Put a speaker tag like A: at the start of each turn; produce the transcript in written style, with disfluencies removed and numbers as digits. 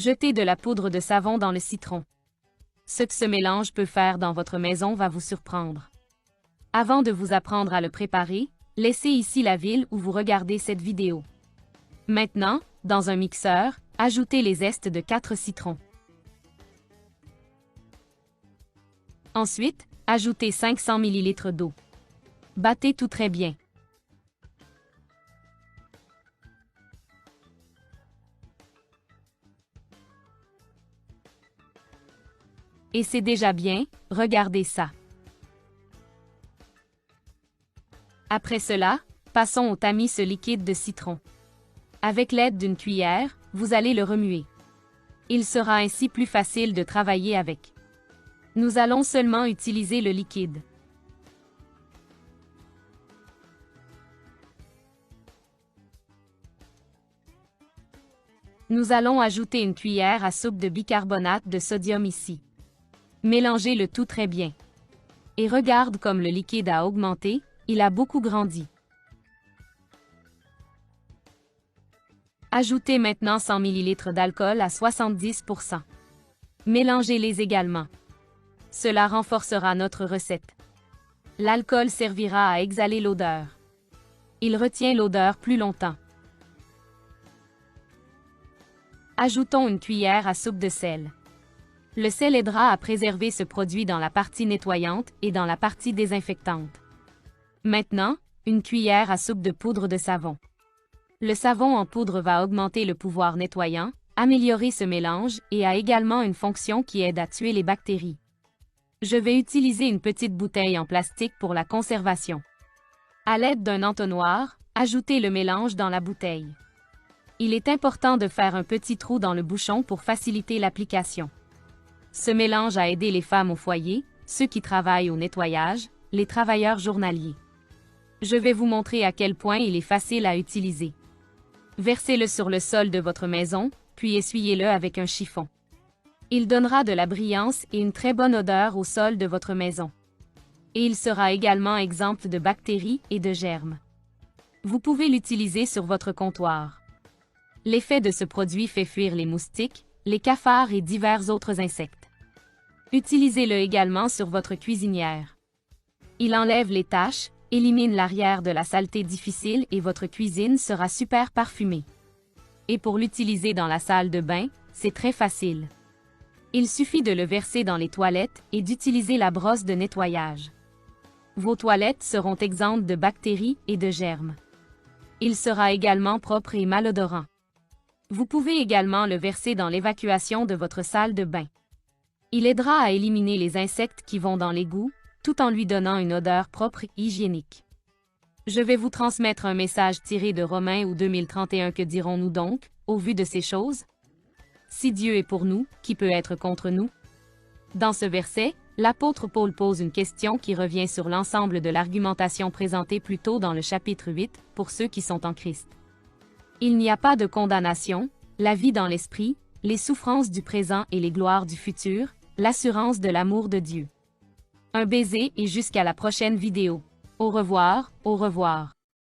A: Jetez de la poudre de savon dans le citron. Ce que ce mélange peut faire dans votre maison va vous surprendre. Avant de vous apprendre à le préparer, laissez ici la ville où vous regardez cette vidéo. Maintenant, dans un mixeur, ajoutez les zestes de 4 citrons. Ensuite, ajoutez 500 ml d'eau. Battez tout très bien. Et c'est déjà bien, regardez ça. Après cela, passons au tamis liquide de citron. Avec l'aide d'une cuillère, vous allez le remuer. Il sera ainsi plus facile de travailler avec. Nous allons seulement utiliser le liquide. Nous allons ajouter une cuillère à soupe de bicarbonate de sodium ici. Mélangez le tout très bien. Et regarde comme le liquide a augmenté, il a beaucoup grandi. Ajoutez maintenant 100 ml d'alcool à 70%. Mélangez-les également. Cela renforcera notre recette. L'alcool servira à exhaler l'odeur. Il retient l'odeur plus longtemps. Ajoutons une cuillère à soupe de sel. Le sel aidera à préserver ce produit dans la partie nettoyante et dans la partie désinfectante. Maintenant, une cuillère à soupe de poudre de savon. Le savon en poudre va augmenter le pouvoir nettoyant, améliorer ce mélange et a également une fonction qui aide à tuer les bactéries. Je vais utiliser une petite bouteille en plastique pour la conservation. À l'aide d'un entonnoir, ajoutez le mélange dans la bouteille. Il est important de faire un petit trou dans le bouchon pour faciliter l'application. Ce mélange a aidé les femmes au foyer, ceux qui travaillent au nettoyage, les travailleurs journaliers. Je vais vous montrer à quel point il est facile à utiliser. Versez-le sur le sol de votre maison, puis essuyez-le avec un chiffon. Il donnera de la brillance et une très bonne odeur au sol de votre maison. Et il sera également exempt de bactéries et de germes. Vous pouvez l'utiliser sur votre comptoir. L'effet de ce produit fait fuir les moustiques, les cafards et divers autres insectes. Utilisez-le également sur votre cuisinière. Il enlève les taches, élimine l'arrière de la saleté difficile et votre cuisine sera super parfumée. Et pour l'utiliser dans la salle de bain, c'est très facile. Il suffit de le verser dans les toilettes et d'utiliser la brosse de nettoyage. Vos toilettes seront exemptes de bactéries et de germes. Il sera également propre et malodorant. Vous pouvez également le verser dans l'évacuation de votre salle de bain. Il aidera à éliminer les insectes qui vont dans l'égout, tout en lui donnant une odeur propre et hygiénique. Je vais vous transmettre un message tiré de Romains ou 2031. Que dirons-nous donc, au vu de ces choses? Si Dieu est pour nous, qui peut être contre nous? Dans ce verset, l'apôtre Paul pose une question qui revient sur l'ensemble de l'argumentation présentée plus tôt dans le chapitre 8, pour ceux qui sont en Christ. Il n'y a pas de condamnation, la vie dans l'esprit, les souffrances du présent et les gloires du futur, l'assurance de l'amour de Dieu. Un baiser et jusqu'à la prochaine vidéo. Au revoir, au revoir.